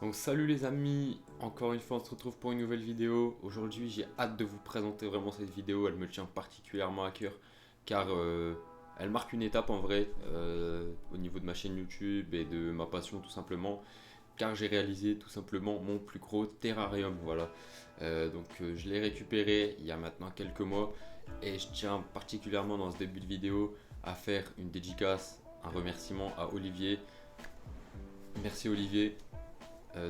Donc salut les amis, encore une fois on se retrouve pour une nouvelle vidéo. Aujourd'hui j'ai hâte de vous présenter vraiment cette vidéo, elle me tient particulièrement à cœur car elle marque une étape en vrai au niveau de ma chaîne YouTube et de ma passion tout simplement. Car j'ai réalisé tout simplement mon plus gros terrarium, voilà. Je l'ai récupéré il y a maintenant quelques mois et je tiens particulièrement dans ce début de vidéo à faire une dédicace, un remerciement à Olivier. Merci Olivier.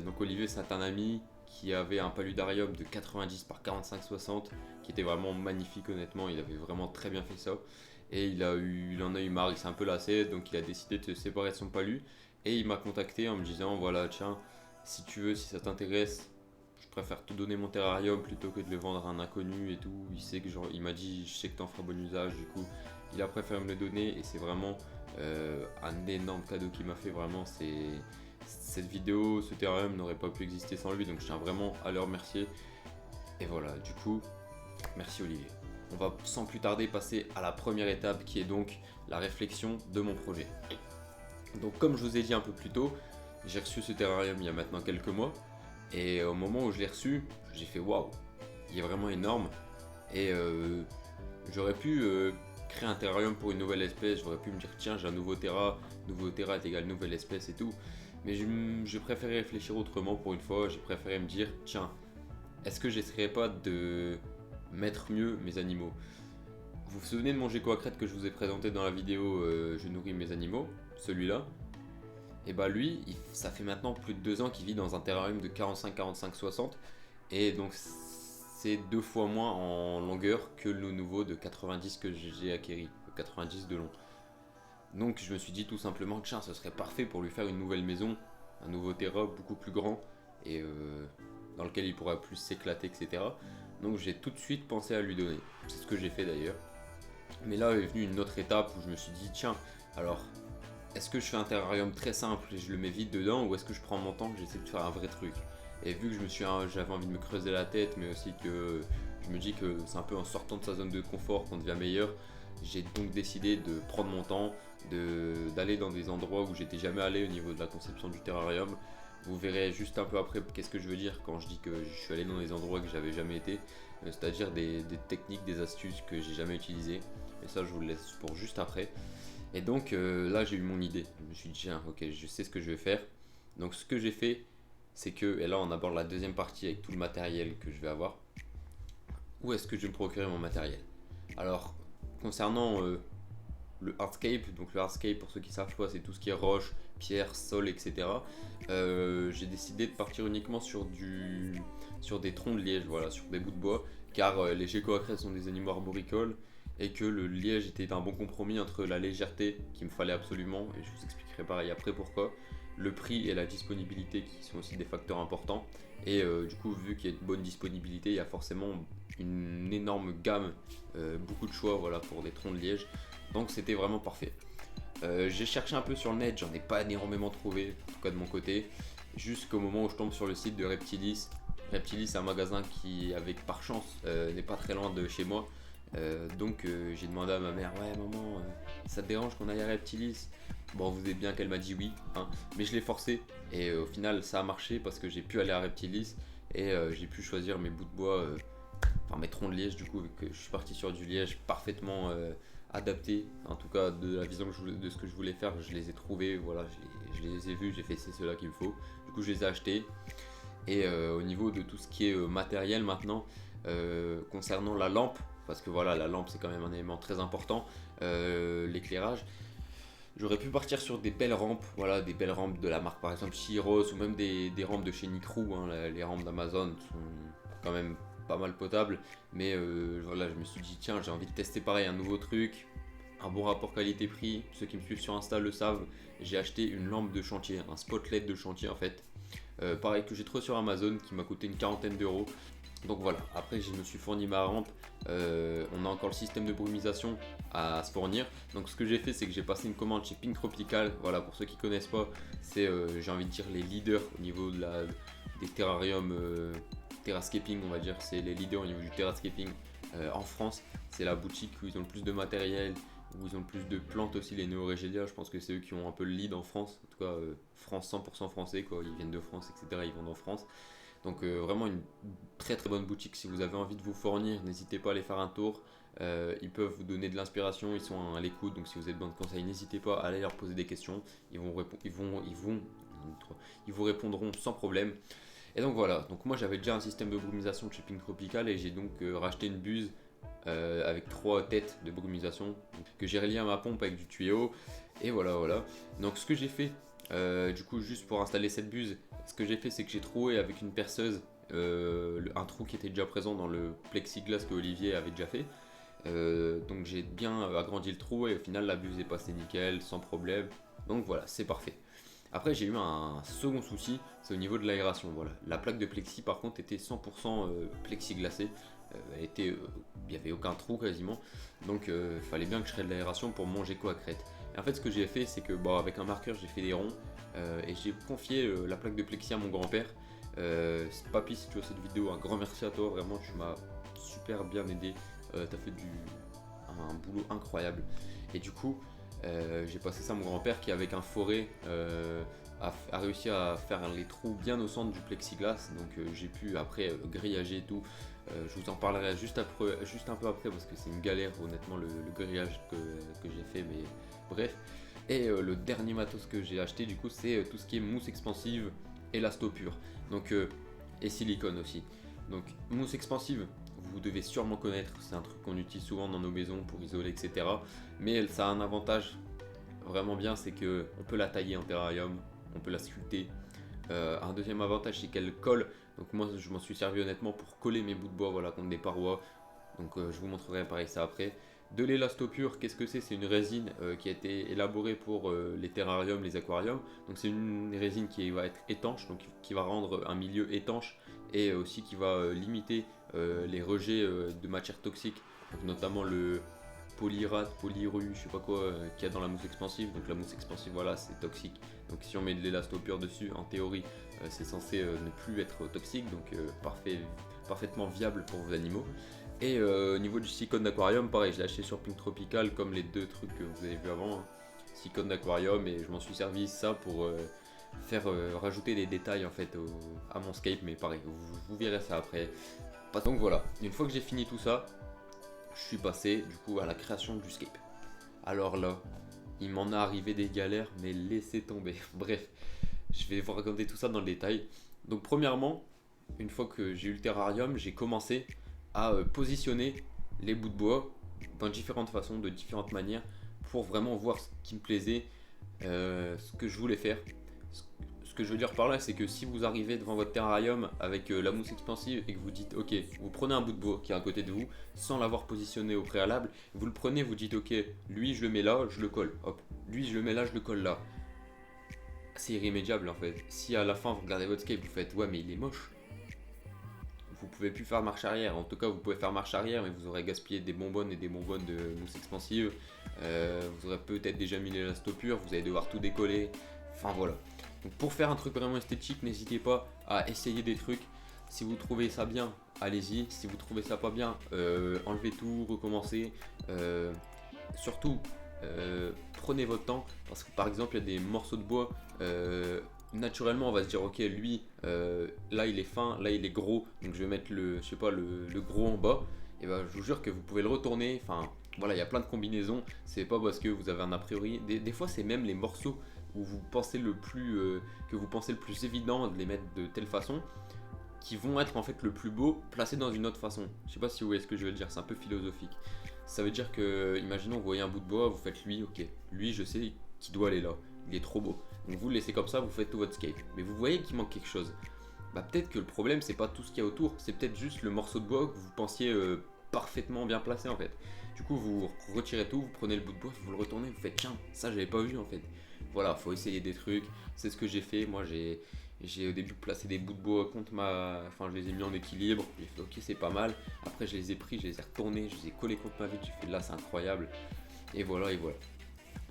Donc Olivier c'est un ami qui avait un paludarium de 90 par 45-60 qui était vraiment magnifique honnêtement, il avait vraiment très bien fait ça et il en a eu marre, il s'est un peu lassé donc il a décidé de se séparer de son palu et il m'a contacté en me disant voilà tiens si tu veux, si ça t'intéresse, je préfère te donner mon terrarium plutôt que de le vendre à un inconnu et tout. Il sait que genre, il m'a dit je sais que t'en feras bon usage, du coup il a préféré me le donner et c'est vraiment un énorme cadeau qu'il m'a fait. Vraiment cette vidéo, ce terrarium n'aurait pas pu exister sans lui, donc je tiens vraiment à le remercier. Et voilà, du coup, merci Olivier. On va sans plus tarder passer à la première étape qui est donc la réflexion de mon projet. Donc comme je vous ai dit un peu plus tôt, j'ai reçu ce terrarium il y a maintenant quelques mois. Et au moment où je l'ai reçu, j'ai fait waouh, il est vraiment énorme. Et j'aurais pu créer un terrarium pour une nouvelle espèce, j'aurais pu me dire tiens j'ai un nouveau terra est égal nouvelle espèce et tout. Mais je préférais réfléchir autrement pour une fois, j'ai préféré me dire tiens, est-ce que j'essaierais pas de mettre mieux mes animaux. Vous vous souvenez de mon gecko à crête que je vous ai présenté dans la vidéo Je nourris mes animaux, celui-là. Et bah lui, ça fait maintenant plus de 2 ans qu'il vit dans un terrarium de 45-45-60 et donc c'est 2 fois moins en longueur que le nouveau de 90 que j'ai acquéri, 90 de long. Donc je me suis dit tout simplement que tiens, ce serait parfait pour lui faire une nouvelle maison, un nouveau terrain beaucoup plus grand et dans lequel il pourra plus s'éclater, etc. Donc j'ai tout de suite pensé à lui donner. C'est ce que j'ai fait d'ailleurs. Mais là est venue une autre étape où je me suis dit tiens, alors est-ce que je fais un terrarium très simple et je le mets vite dedans ou est-ce que je prends mon temps et j'essaie de faire un vrai truc. Et vu que j'avais envie de me creuser la tête mais aussi que je me dis que c'est un peu en sortant de sa zone de confort qu'on devient meilleur, j'ai donc décidé de prendre mon temps, d'aller dans des endroits où j'étais jamais allé au niveau de la conception du terrarium. Vous verrez juste un peu après qu'est-ce que je veux dire quand je dis que je suis allé dans des endroits que j'avais jamais été, c'est-à-dire des techniques, des astuces que j'ai jamais utilisées. Et ça je vous le laisse pour juste après. Et donc là j'ai eu mon idée. Je me suis dit tiens ok je sais ce que je vais faire. Donc ce que j'ai fait c'est que, et là on aborde la deuxième partie avec tout le matériel que je vais avoir. Où est-ce que je vais me procurer mon matériel? Alors concernant le hardscape, donc le hardscape pour ceux qui savent pas c'est tout ce qui est roche, pierre, sol, etc. J'ai décidé de partir uniquement sur des troncs de liège, voilà, sur des bouts de bois, car les geckos à crête sont des animaux arboricoles et que le liège était un bon compromis entre la légèreté qu'il me fallait absolument, et je vous expliquerai pareil après pourquoi, le prix et la disponibilité qui sont aussi des facteurs importants. Et du coup, vu qu'il y a une bonne disponibilité, il y a forcément une énorme gamme, beaucoup de choix voilà, pour des troncs de liège. Donc c'était vraiment parfait. J'ai cherché un peu sur le net, j'en ai pas énormément trouvé, en tout cas de mon côté, jusqu'au moment où je tombe sur le site de Reptilis. Reptilis, c'est un magasin qui, avec par chance, n'est pas très loin de chez moi. J'ai demandé à ma mère, ouais maman, ça te dérange qu'on aille à Reptilis? Bon, vous savez bien qu'elle m'a dit oui, hein, mais je l'ai forcé et au final ça a marché parce que j'ai pu aller à Reptilis et j'ai pu choisir mes bouts de bois, enfin mes troncs de liège du coup, vu que je suis parti sur du liège parfaitement adapté, en tout cas de la vision de ce que je voulais faire, je les ai trouvés, voilà, je les ai vus, j'ai fait c'est ceux-là qu'il me faut, du coup je les ai achetés. Et au niveau de tout ce qui est matériel maintenant, concernant la lampe, parce que voilà, la lampe c'est quand même un élément très important, l'éclairage. J'aurais pu partir sur des belles rampes, voilà, des belles rampes de la marque par exemple Chiros ou même des rampes de chez Nicrou, hein, les rampes d'Amazon sont quand même pas mal potables, mais voilà, je me suis dit tiens, j'ai envie de tester pareil un nouveau truc, un bon rapport qualité-prix. Ceux qui me suivent sur Insta le savent, j'ai acheté une lampe de chantier, un spotlight de chantier en fait. Pareil que j'ai trouvé sur Amazon qui m'a coûté une quarantaine d'euros. Donc voilà, après je me suis fourni ma rampe, on a encore le système de brumisation à se fournir. Donc ce que j'ai fait c'est que j'ai passé une commande chez Pink Tropical, voilà pour ceux qui connaissent pas, c'est j'ai envie de dire les leaders au niveau des terrariums terrascaping on va dire, c'est les leaders au niveau du terrascaping en France. C'est la boutique où ils ont le plus de matériel, où ils ont le plus de plantes aussi, les Néo-Régélia. Je pense que c'est eux qui ont un peu le lead en France. En tout cas, France 100% français, quoi. Ils viennent de France, etc. Ils vendent en France. Donc vraiment une très très bonne boutique. Si vous avez envie de vous fournir, n'hésitez pas à aller faire un tour. Ils peuvent vous donner de l'inspiration, ils sont à l'écoute. Donc si vous avez besoin de conseils, n'hésitez pas à aller leur poser des questions. Ils vous répondront sans problème. Et donc voilà, donc moi j'avais déjà un système de brumisation de chez Pink Tropical et j'ai donc racheté une buse avec 3 têtes de brumisation que j'ai relié à ma pompe avec du tuyau. Et voilà, voilà. Donc ce que j'ai fait, du coup juste pour installer cette buse, ce que j'ai fait c'est que j'ai troué avec une perceuse un trou qui était déjà présent dans le plexiglas que Olivier avait déjà fait. Donc j'ai bien agrandi le trou et au final la buse est passée nickel, sans problème. Donc voilà, c'est parfait. Après j'ai eu un second souci, c'est au niveau de l'aération. Voilà. La plaque de plexi par contre était 100% plexiglacée. Il n'y avait aucun trou quasiment. Donc il fallait bien que je crée de l'aération pour mon gecko à crête. Et en fait ce que j'ai fait c'est que avec un marqueur j'ai fait des ronds et j'ai confié la plaque de plexi à mon grand-père. Papy, si tu vois cette vidéo, un grand merci à toi, vraiment tu m'as super bien aidé. T'as fait un boulot incroyable. Et du coup, j'ai passé ça à mon grand-père qui, avec un forêt, a réussi à faire les trous bien au centre du plexiglas. Donc j'ai pu après grillager et tout. Je vous en parlerai juste un peu après parce que c'est une galère honnêtement le grillage que j'ai fait. Mais bref. Et le dernier matos que j'ai acheté du coup c'est tout ce qui est mousse expansive, élastopure. Donc, et silicone aussi. Donc mousse expansive, vous devez sûrement connaître, c'est un truc qu'on utilise souvent dans nos maisons pour isoler, etc. Mais ça a un avantage vraiment bien, c'est que on peut la tailler en terrarium, on peut la sculpter. Un deuxième avantage, c'est qu'elle colle. Donc moi, je m'en suis servi honnêtement pour coller mes bouts de bois, voilà, contre des parois. Donc je vous montrerai pareil ça après. De l'élastopure, qu'est-ce que c'est? C'est une résine qui a été élaborée pour les terrariums, les aquariums. Donc c'est une résine qui va être étanche, donc qui va rendre un milieu étanche et aussi qui va limiter les rejets de matières toxiques, donc notamment le polyrate, polyrue, je sais pas quoi, qu'il y a dans la mousse expansive. Donc la mousse expansive, voilà, c'est toxique. Donc si on met de l'élastopure dessus, en théorie, c'est censé ne plus être toxique, donc parfaitement viable pour vos animaux. Et au niveau du silicone d'aquarium, pareil, je l'ai acheté sur Pink Tropical comme les deux trucs que vous avez vu avant. Hein. Silicone d'aquarium, et je m'en suis servi ça pour faire rajouter des détails en fait à mon scape, mais pareil, vous verrez ça après. Donc voilà, une fois que j'ai fini tout ça, je suis passé du coup à la création du scape. Alors là, il m'en est arrivé des galères, mais laissez tomber. Bref, je vais vous raconter tout ça dans le détail. Donc premièrement, une fois que j'ai eu le terrarium, j'ai commencé à positionner les bouts de bois dans différentes façons, de différentes manières, pour vraiment voir ce qui me plaisait, ce que je voulais faire. Ce que je veux dire par là, c'est que si vous arrivez devant votre terrarium avec la mousse expansive et que vous dites ok, vous prenez un bout de bois qui est à côté de vous sans l'avoir positionné au préalable, vous le prenez, vous dites ok, lui je le mets là, je le colle, hop, lui je le mets là, je le colle là. C'est irrémédiable en fait. Si à la fin vous regardez votre scape, vous faites ouais, mais il est moche, vous pouvez plus faire marche arrière. En tout cas, vous pouvez faire marche arrière, mais vous aurez gaspillé des bonbonnes et des bonbonnes de mousse expansive. Vous aurez peut-être déjà mis l'élastopure, vous allez devoir tout décoller. Enfin voilà. Donc pour faire un truc vraiment esthétique, n'hésitez pas à essayer des trucs. Si vous trouvez ça bien, allez-y. Si vous trouvez ça pas bien, enlevez tout, recommencez. Surtout, prenez votre temps parce que par exemple, il y a des morceaux de bois. Naturellement, on va se dire ok, lui, là il est fin, là il est gros, donc je vais mettre je sais pas, le gros en bas. Et ben, je vous jure que vous pouvez le retourner. Enfin, voilà, il y a plein de combinaisons. C'est pas parce que vous avez un a priori. Des fois, c'est même les morceaux où vous pensez que vous pensez le plus évident de les mettre de telle façon, qui vont être en fait le plus beau placé dans une autre façon. Je sais pas si vous voyez ce que je veux dire. C'est un peu philosophique. Ça veut dire que, imaginons, vous voyez un bout de bois, vous faites lui, ok, lui, je sais qu'il doit aller là. Il est trop beau. Donc vous le laissez comme ça, vous faites tout votre scape. Mais vous voyez qu'il manque quelque chose. Bah peut-être que le problème c'est pas tout ce qu'il y a autour, c'est peut-être juste le morceau de bois que vous pensiez parfaitement bien placé en fait. Du coup vous retirez tout, vous prenez le bout de bois, vous le retournez, vous faites tiens, ça j'avais pas vu en fait. Voilà, faut essayer des trucs, c'est ce que j'ai fait. Moi j'ai au début placé des bouts de bois contre enfin je les ai mis en équilibre, j'ai fait ok c'est pas mal. Après je les ai pris, je les ai retournés, je les ai collés contre ma vitre, j'ai fait là c'est incroyable. Et voilà et voilà.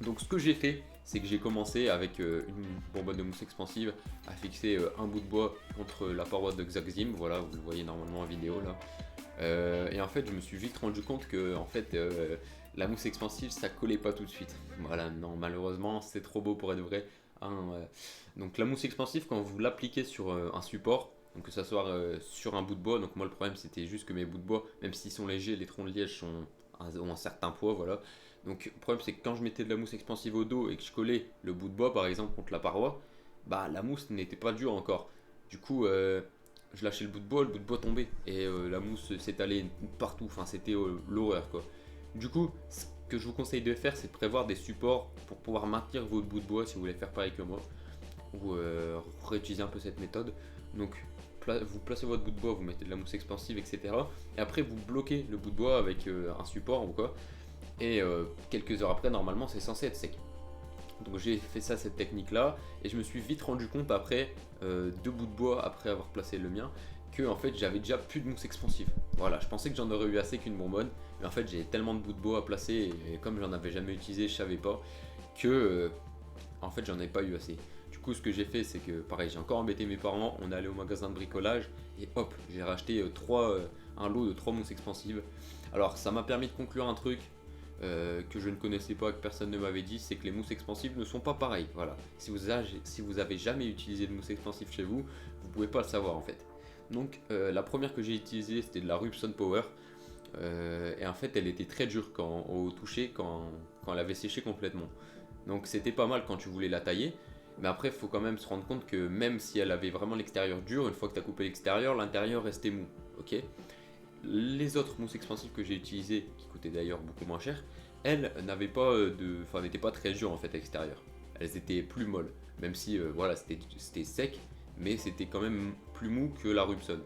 Donc ce que j'ai fait, c'est que j'ai commencé avec une bonbonne de mousse expansive à fixer un bout de bois contre la paroi de Xaxim, voilà, vous le voyez normalement en vidéo là. Et en fait, je me suis vite rendu compte que en fait, la mousse expansive ça collait pas tout de suite. Voilà, non, malheureusement c'est trop beau pour être vrai. Hein, donc la mousse expansive, quand vous l'appliquez sur un support, donc que ça soit sur un bout de bois, donc moi le problème c'était juste que mes bouts de bois, même s'ils sont légers, les troncs de liège ont un certain poids, voilà. Donc le problème c'est que quand je mettais de la mousse expansive au dos et que je collais le bout de bois par exemple contre la paroi, bah la mousse n'était pas dure encore. Du coup, je lâchais le bout de bois tombait et la mousse s'étalait partout, enfin c'était l'horreur quoi. Du coup, ce que je vous conseille de faire, c'est de prévoir des supports pour pouvoir maintenir votre bout de bois si vous voulez faire pareil que moi, ou réutiliser un peu cette méthode. Donc vous placez votre bout de bois, vous mettez de la mousse expansive, etc. Et après vous bloquez le bout de bois avec un support ou quoi. Et quelques heures après, normalement, c'est censé être sec. Donc j'ai fait ça, cette technique là, et je me suis vite rendu compte après, deux bouts de bois après avoir placé le mien, que en fait j'avais déjà plus de mousse expansive. Voilà, je pensais que j'en aurais eu assez qu'une bonbonne, mais en fait j'ai tellement de bouts de bois à placer, et comme j'en avais jamais utilisé, je savais pas, que en fait j'en ai pas eu assez. Du coup ce que j'ai fait c'est que pareil, j'ai encore embêté mes parents, on est allé au magasin de bricolage, et hop, j'ai racheté un lot de 3 mousses expansives. Alors ça m'a permis de conclure un truc, que je ne connaissais pas, que personne ne m'avait dit, c'est que les mousses expansives ne sont pas pareilles. Voilà. Si vous avez jamais utilisé de mousse expansive chez vous, vous pouvez pas le savoir en fait. Donc la première que j'ai utilisée c'était de la Rubson Power. Et en fait elle était très dure au toucher quand elle avait séché complètement. Donc c'était pas mal quand tu voulais la tailler. Mais après il faut quand même se rendre compte que même si elle avait vraiment l'extérieur dur, une fois que tu as coupé l'extérieur, l'intérieur restait mou. Ok. Les autres mousses expansives que j'ai utilisées, qui coûtaient d'ailleurs beaucoup moins cher, elles n'avaient pas enfin, n'étaient pas très dures en fait à l'extérieur. Elles étaient plus molles, même si voilà, c'était sec, mais c'était quand même plus mou que la Rubson.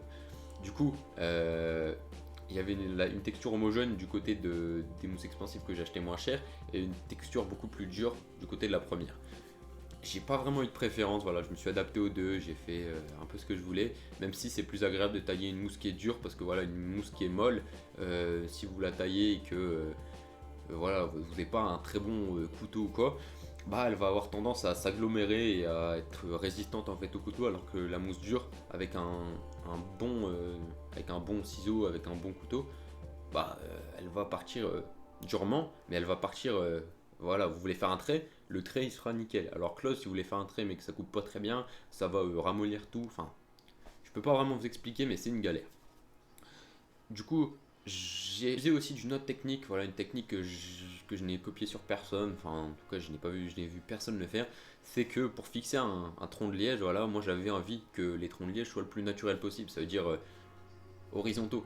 Du coup, il y avait une texture homogène du côté des mousses expansives que j'achetais moins cher et une texture beaucoup plus dure du côté de la première. J'ai pas vraiment eu de préférence, voilà, je me suis adapté aux deux, j'ai fait un peu ce que je voulais, même si c'est plus agréable de tailler une mousse qui est dure, parce que voilà, une mousse qui est molle, si vous la taillez et que voilà, vous n'avez pas un très bon couteau ou quoi, bah elle va avoir tendance à s'agglomérer et à être résistante en fait au couteau, alors que la mousse dure, avec un bon ciseau, avec un bon couteau, bah elle va partir durement, mais elle va partir, voilà, vous voulez faire un trait, le trait il sera nickel. Alors que là, si vous voulez faire un trait mais que ça coupe pas très bien, ça va ramollir tout. Enfin, je peux pas vraiment vous expliquer, mais c'est une galère. Du coup, j'ai aussi d'une autre technique, voilà, une technique que je n'ai copiée sur personne, enfin en tout cas je n'ai vu personne le faire, c'est que pour fixer un tronc de liège, voilà, moi j'avais envie que les troncs de liège soient le plus naturel possible, ça veut dire horizontaux.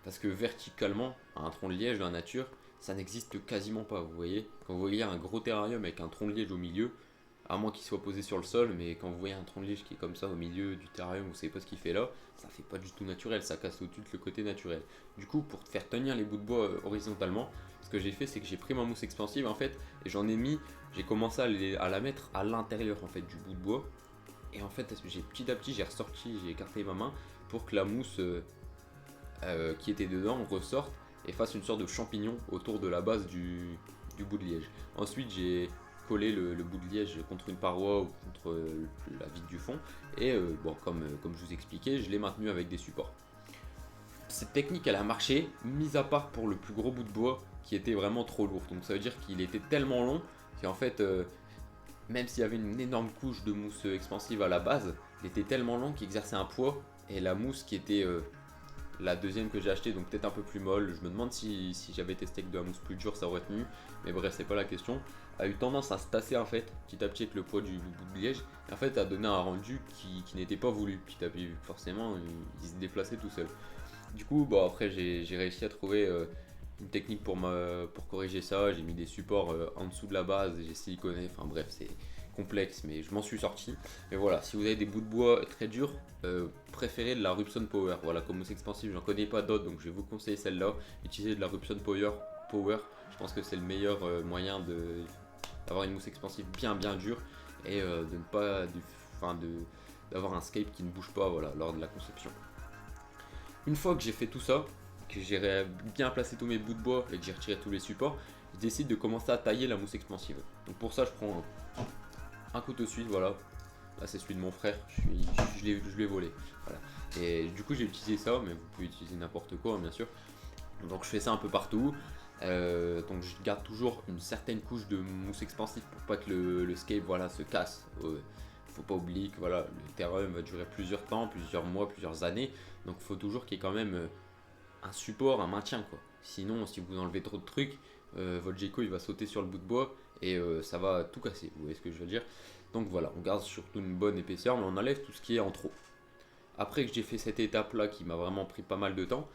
Parce que verticalement, un tronc de liège dans la nature, ça n'existe quasiment pas, vous voyez. Quand vous voyez un gros terrarium avec un tronc de liège au milieu, à moins qu'il soit posé sur le sol, mais quand vous voyez un tronc de liège qui est comme ça au milieu du terrarium, vous savez pas ce qu'il fait là, ça fait pas du tout naturel, ça casse tout de suite le côté naturel. Du coup, pour faire tenir les bouts de bois horizontalement, ce que j'ai fait, c'est que j'ai pris ma mousse expansive en fait, et j'ai commencé à la mettre à l'intérieur en fait du bout de bois. Et en fait, petit à petit, j'ai écarté ma main pour que la mousse qui était dedans ressorte et fasse une sorte de champignon autour de la base du bout de liège. Ensuite, j'ai collé le bout de liège contre une paroi ou contre la vitre du fond et bon, comme je vous expliquais, je l'ai maintenu avec des supports. Cette technique elle a marché, mis à part pour le plus gros bout de bois qui était vraiment trop lourd. Donc ça veut dire qu'il était tellement long qu'en fait, même s'il y avait une énorme couche de mousse expansive à la base, il était tellement long qu'il exerçait un poids et la mousse qui était la deuxième que j'ai acheté, donc peut-être un peu plus molle, je me demande si j'avais testé avec de la mousse plus dure ça aurait tenu, mais bref c'est pas la question, a eu tendance à se tasser en fait petit à petit avec le poids du bout de liège, et en fait a donné un rendu qui n'était pas voulu petit à petit, forcément il se déplaçait tout seul. Du coup bon après j'ai réussi à trouver une technique pour corriger ça, j'ai mis des supports en dessous de la base, j'ai siliconé, enfin bref c'est complexe mais je m'en suis sorti. Mais voilà, si vous avez des bouts de bois très durs, préférez de la Rubson Power. Voilà, comme mousse expansive, j'en connais pas d'autres donc je vais vous conseiller celle-là. Utilisez de la Rubson Power, je pense que c'est le meilleur moyen d'avoir une mousse expansive bien dure et de ne pas d'avoir un scape qui ne bouge pas voilà, lors de la conception. Une fois que j'ai fait tout ça, que j'ai bien placé tous mes bouts de bois et que j'ai retiré tous les supports, je décide de commencer à tailler la mousse expansive. Donc pour ça, je prends un couteau suisse, voilà. Là, c'est celui de mon frère, je l'ai volé. Voilà. Et du coup, j'ai utilisé ça, mais vous pouvez utiliser n'importe quoi, hein, bien sûr. Donc je fais ça un peu partout. Donc je garde toujours une certaine couche de mousse expansive pour pas que le scape voilà, se casse. Faut pas oublier que voilà, le terrarium va durer plusieurs temps, plusieurs mois, plusieurs années. Donc il faut toujours qu'il y ait quand même un support, un maintien quoi. Sinon si vous enlevez trop de trucs, votre gecko il va sauter sur le bout de bois et ça va tout casser. Vous voyez ce que je veux dire? Donc voilà, on garde surtout une bonne épaisseur mais on enlève tout ce qui est en trop. Après que j'ai fait cette étape là qui m'a vraiment pris pas mal de temps,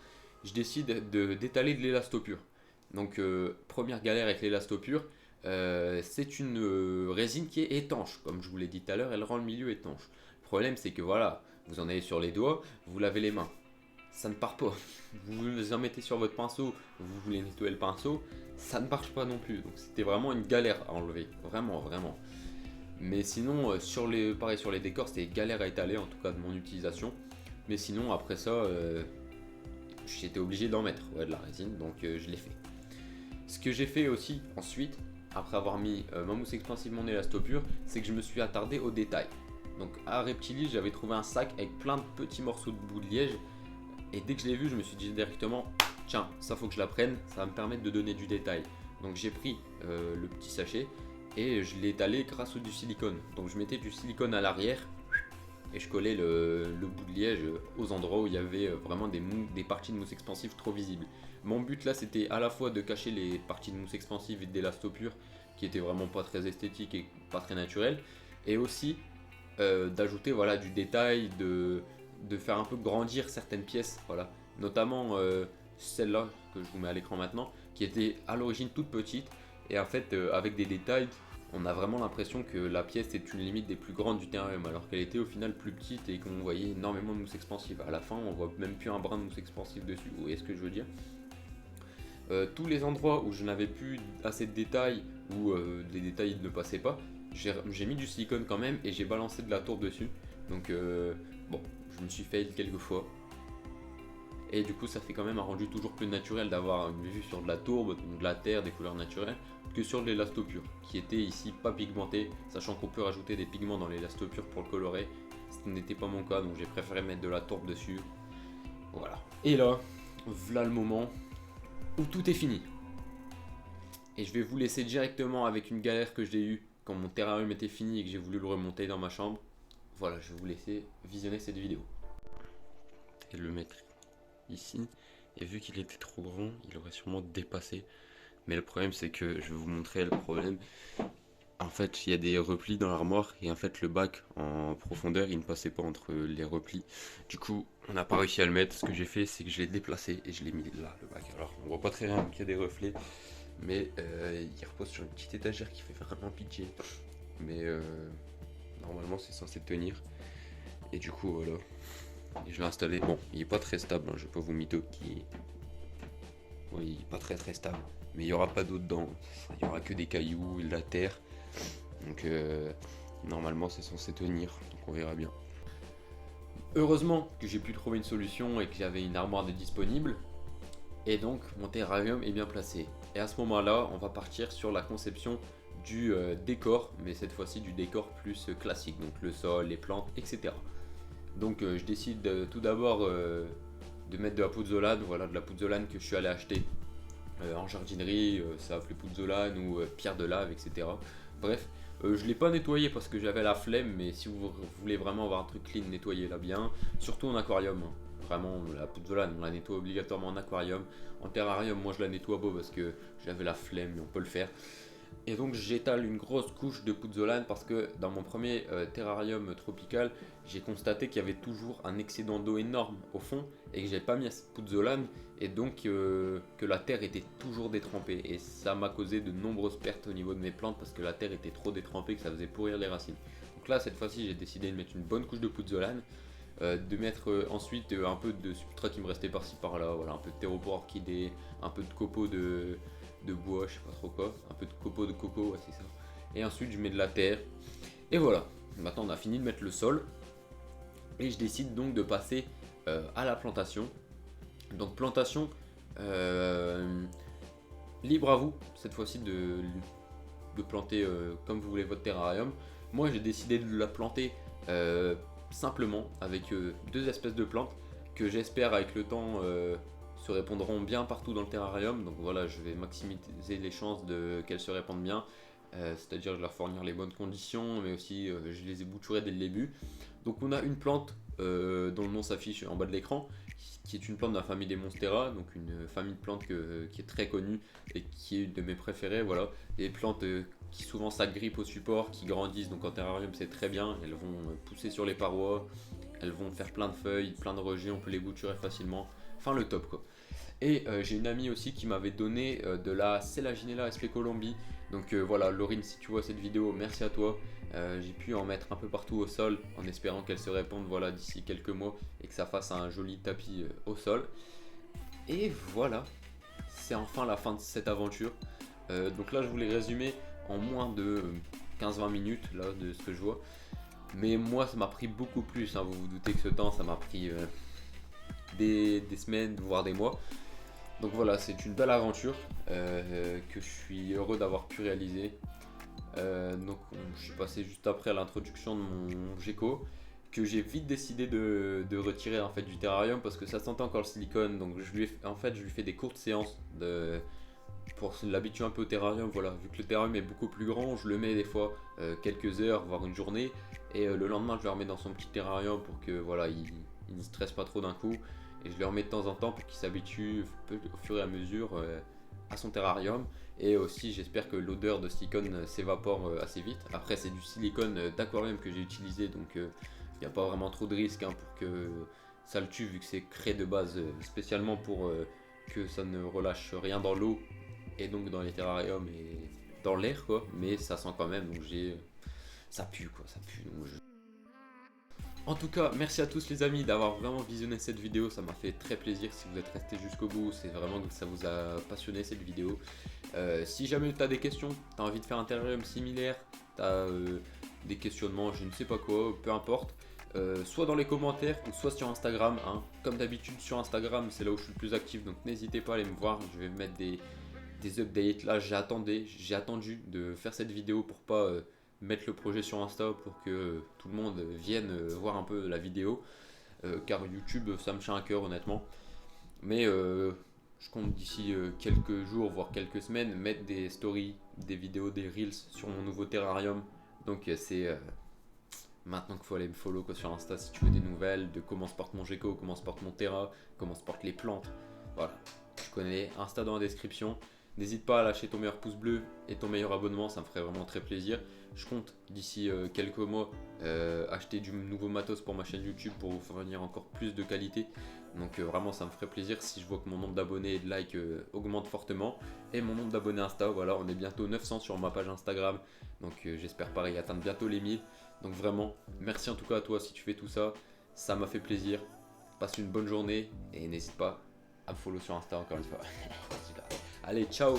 je décide d'étaler de l'élastopure. Donc première galère avec l'élastopure, c'est une résine qui est étanche. Comme je vous l'ai dit tout à l'heure, elle rend le milieu étanche. Le problème c'est que voilà, vous en avez sur les doigts, vous lavez les mains. Ça ne part pas. Vous en mettez sur votre pinceau, vous voulez nettoyer le pinceau, ça ne marche pas non plus. Donc c'était vraiment une galère à enlever. Vraiment, vraiment. Mais sinon, pareil sur les décors, c'était galère à étaler, en tout cas de mon utilisation. Mais sinon, après ça, j'étais obligé d'en mettre de la résine, donc je l'ai fait. Ce que j'ai fait aussi ensuite, après avoir mis ma mousse expansive, mon élastopure, c'est que je me suis attardé aux détails. Donc à Reptilie, j'avais trouvé un sac avec plein de petits morceaux de bout de liège. Et dès que je l'ai vu, je me suis dit directement, tiens, ça faut que je la prenne, ça va me permettre de donner du détail. Donc j'ai pris le petit sachet et je l'ai étalé grâce au du silicone. Donc je mettais du silicone à l'arrière et je collais le bout de liège aux endroits où il y avait vraiment des parties de mousse expansive trop visibles. Mon but là c'était à la fois de cacher les parties de mousse expansive et d'élastopure qui étaient vraiment pas très esthétiques et pas très naturelles, et aussi d'ajouter voilà, du détail, de faire un peu grandir certaines pièces, voilà. Notamment celle-là que je vous mets à l'écran maintenant, qui était à l'origine toute petite, et en fait avec des détails, on a vraiment l'impression que la pièce est une limite des plus grandes du terrarium, alors qu'elle était au final plus petite et qu'on voyait énormément de mousse expansive. À la fin, on voit même plus un brin de mousse expansive dessus. Vous voyez ce que je veux dire? Tous les endroits où je n'avais plus assez de détails, où les détails ne passaient pas, j'ai mis du silicone quand même et j'ai balancé de la tourbe dessus. Donc bon, je me suis fail quelques fois. Et du coup, ça fait quand même un rendu toujours plus naturel d'avoir une vue sur de la tourbe, de la terre, des couleurs naturelles, que sur de l'élastopure, qui était ici pas pigmenté, sachant qu'on peut rajouter des pigments dans l'élastopure pour le colorer. Ce n'était pas mon cas, donc j'ai préféré mettre de la tourbe dessus. Voilà. Et là, voilà le moment où tout est fini. Et je vais vous laisser directement avec une galère que j'ai eue quand mon terrarium était fini et que j'ai voulu le remonter dans ma chambre. Voilà, je vais vous laisser visionner cette vidéo. Et le mettre ici, et vu qu'il était trop grand, il aurait sûrement dépassé. Mais le problème c'est que, je vais vous montrer le problème. En fait, il y a des replis dans l'armoire et en fait le bac en profondeur il ne passait pas entre les replis. Du coup, on n'a pas réussi à le mettre. Ce que j'ai fait, c'est que je l'ai déplacé et je l'ai mis là, le bac. Alors, on voit pas très bien qu'il y a des reflets, mais il repose sur une petite étagère qui fait vraiment pitié. Mais normalement, c'est censé tenir. Et du coup, voilà. Et je l'ai installé. Bon, il est pas très stable, hein, je vais pas vous mytho qui. Oui, il est pas très très stable. Mais il n'y aura pas d'eau dedans. Il n'y aura que des cailloux et de la terre. Donc normalement c'est censé tenir. Donc on verra bien. Heureusement que j'ai pu trouver une solution et que j'avais une armoire de disponible. Et donc mon terrarium est bien placé. Et à ce moment-là, on va partir sur la conception du décor. Mais cette fois-ci du décor plus classique. Donc le sol, les plantes, etc. Donc je décide tout d'abord de mettre de la pouzzolane, voilà, de la pouzzolane que je suis allé acheter en jardinerie, ça s'appelait pouzzolane ou pierre de lave, etc. Bref, je l'ai pas nettoyé parce que j'avais la flemme, mais si vous voulez vraiment avoir un truc clean, nettoyez-la bien, surtout en aquarium. Hein. Vraiment, la pouzzolane, on la nettoie obligatoirement en aquarium. En terrarium, moi je la nettoie pas parce que j'avais la flemme, mais on peut le faire. Et donc j'étale une grosse couche de pouzzolane parce que dans mon premier terrarium tropical, j'ai constaté qu'il y avait toujours un excédent d'eau énorme au fond et que j'avais pas mis assez de pouzzolane et donc que la terre était toujours détrempée. Et ça m'a causé de nombreuses pertes au niveau de mes plantes parce que la terre était trop détrempée, que ça faisait pourrir les racines. Donc là, cette fois-ci, j'ai décidé de mettre une bonne couche de pouzzolane, de mettre ensuite un peu de substrat qui me restait par-ci par-là, voilà, un peu de terreau pour orchidée, un peu de copeaux de bois, je sais pas trop quoi, un peu de copeaux de coco, ouais, c'est ça. Et ensuite je mets de la terre. Et voilà, maintenant on a fini de mettre le sol. Et je décide donc de passer à la plantation. Donc plantation, libre à vous, cette fois-ci de planter comme vous voulez votre terrarium. Moi j'ai décidé de la planter simplement avec deux espèces de plantes que j'espère avec le temps se répondront bien partout dans le terrarium. Donc voilà, je vais maximiser les chances qu'elles se répandent bien. C'est-à-dire je vais leur fournir les bonnes conditions, mais aussi je les ai bouturées dès le début. Donc on a une plante dont le nom s'affiche en bas de l'écran, qui est une plante de la famille des Monstera, donc une famille de plantes qui est très connue et qui est une de mes préférées. Voilà, des plantes qui souvent s'agrippent au support, qui grandissent, donc en terrarium c'est très bien, elles vont pousser sur les parois, elles vont faire plein de feuilles, plein de rejets, on peut les bouturer facilement, enfin le top quoi. Et j'ai une amie aussi qui m'avait donné de la Selaginella sp Colombi. Donc voilà, Laurine, si tu vois cette vidéo, merci à toi. J'ai pu en mettre un peu partout au sol en espérant qu'elle se répande voilà, d'ici quelques mois et que ça fasse un joli tapis au sol. Et voilà, c'est enfin la fin de cette aventure. Donc là, je voulais résumer en moins de 15-20 minutes là, de ce que je vois. Mais moi, ça m'a pris beaucoup plus. Hein. Vous vous doutez que ce temps, ça m'a pris des semaines, voire des mois. Donc voilà, c'est une belle aventure que je suis heureux d'avoir pu réaliser. Donc je suis passé juste après à l'introduction de mon gecko que j'ai vite décidé de retirer en fait du terrarium parce que ça sentait encore le silicone. Donc je lui fais des courtes séances pour l'habituer un peu au terrarium. Voilà, vu que le terrarium est beaucoup plus grand, je le mets des fois quelques heures voire une journée et le lendemain je le remets dans son petit terrarium pour que voilà il ne stresse pas trop d'un coup. Et je le remets de temps en temps pour qu'il s'habitue au fur et à mesure à son terrarium. Et aussi j'espère que l'odeur de silicone s'évapore assez vite. Après c'est du silicone d'aquarium que j'ai utilisé, donc il n'y a pas vraiment trop de risque pour que ça le tue, vu que c'est créé de base spécialement pour que ça ne relâche rien dans l'eau et donc dans les terrariums et dans l'air quoi. Mais ça sent quand même, donc ça pue quoi, ça pue. Donc En tout cas, merci à tous les amis d'avoir vraiment visionné cette vidéo, ça m'a fait très plaisir si vous êtes restés jusqu'au bout, c'est vraiment que ça vous a passionné cette vidéo. Si jamais tu as des questions, tu as envie de faire un terrarium similaire, tu as des questionnements, je ne sais pas quoi, peu importe, soit dans les commentaires ou soit sur Instagram. Hein. Comme d'habitude sur Instagram, c'est là où je suis le plus actif, donc n'hésitez pas à aller me voir, je vais mettre des updates. Là j'ai attendu de faire cette vidéo pour pas mettre le projet sur Insta pour que tout le monde vienne voir un peu la vidéo, car YouTube ça me tient à cœur honnêtement. Mais je compte d'ici quelques jours voire quelques semaines mettre des stories, des vidéos, des reels sur mon nouveau terrarium. Donc c'est maintenant qu'il faut aller me follow quoi, sur Insta si tu veux des nouvelles de comment se porte mon gecko, comment se porte mon terra, comment se portent les plantes. Voilà, tu connais, Insta dans la description. N'hésite pas à lâcher ton meilleur pouce bleu et ton meilleur abonnement, ça me ferait vraiment très plaisir. Je compte d'ici quelques mois acheter du nouveau matos pour ma chaîne YouTube pour vous fournir encore plus de qualité. Donc vraiment ça me ferait plaisir si je vois que mon nombre d'abonnés et de likes augmente fortement. Et mon nombre d'abonnés Insta, voilà, on est bientôt 900 sur ma page Instagram. Donc j'espère pareil atteindre bientôt les 1000. Donc vraiment, merci en tout cas à toi si tu fais tout ça. Ça m'a fait plaisir. Passe une bonne journée et n'hésite pas à me follow sur Insta encore une fois. Allez, ciao!